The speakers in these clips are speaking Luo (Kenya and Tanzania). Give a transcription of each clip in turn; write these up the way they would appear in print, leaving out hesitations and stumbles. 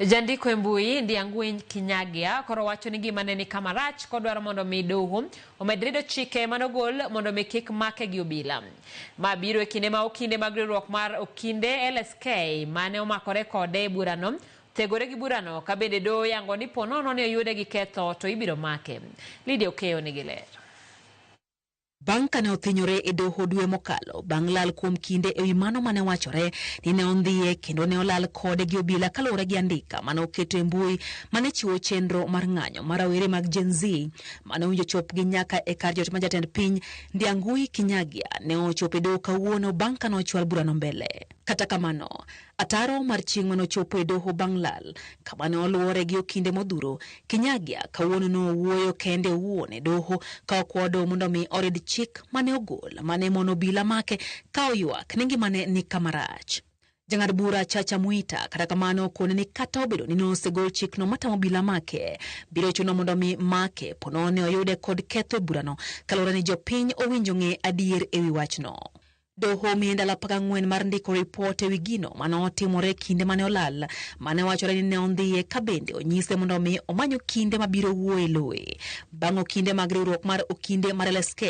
Jandiko embui Ndiangui Kinyagia koro wacho ni gima ne kama rach kodwaro mondo mi doho omedrido chike manogol mondo mi kik make gi obila. Ma biro e kinde ma okinde mag riwruok mar okinde LSK mane omakore kode e burano tegore gi burano ka bende doho yango ni ponono ne oyude gi ketho to ibiro make. Lydia Okeyo nigi ler. Banka ne othinyore e doho dwe mokalo bang' lal kuom kinde e wi mano mane wachore ni ne ondhiye kendo ne olal kode gi obila kaluwore gi andika mane oketo e mbui mane chiwo chenro mar ng'anyo mar rawere mag Gen Z mane owinjo chopgi nyaka e kar jot ma jatend piny Ndiangui Kinyagia ne ochopo e doho kawuono bang' ka nochwal burano mbele. Kata kamano, ataro mar chieng' mane ochopo e doho bang' lal kama ne oluwore gi okinde modhuro, Kinyagia kawuono no wuoyo kende owuon e doho ka okwodo mondo mi orid chik mane ogol mane mono obila make ka oywak ni ngimane ni kama rach. Jang'ad bura Chacha Mwita kata kamano kone ni kata obedo ni nosegol chikno matamo obila make, biro chuno mondo mi make pono ne oyude kod ketho e burano kaluwore ni jopiny owinjo ng'e adier e wi wachno. Doho miye ndalo 14 mar ndiko ripot e wi gino mane otimore kinde mane olal mane wachore ni ne ondhiye ka bende onyise mondo mi omanyo kinde mabiro wuoye loe bang' okinde mag riwruok mar okinde mar LSK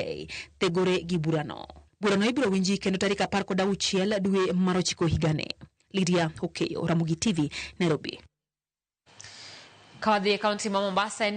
tegore gi burano. Burano ibiro winji kendo tarik 16 dwe mar 9 higani. Lydia Okeyo, Ramogi TV, Nairobi. Kawadhi kaunti ma Mombasa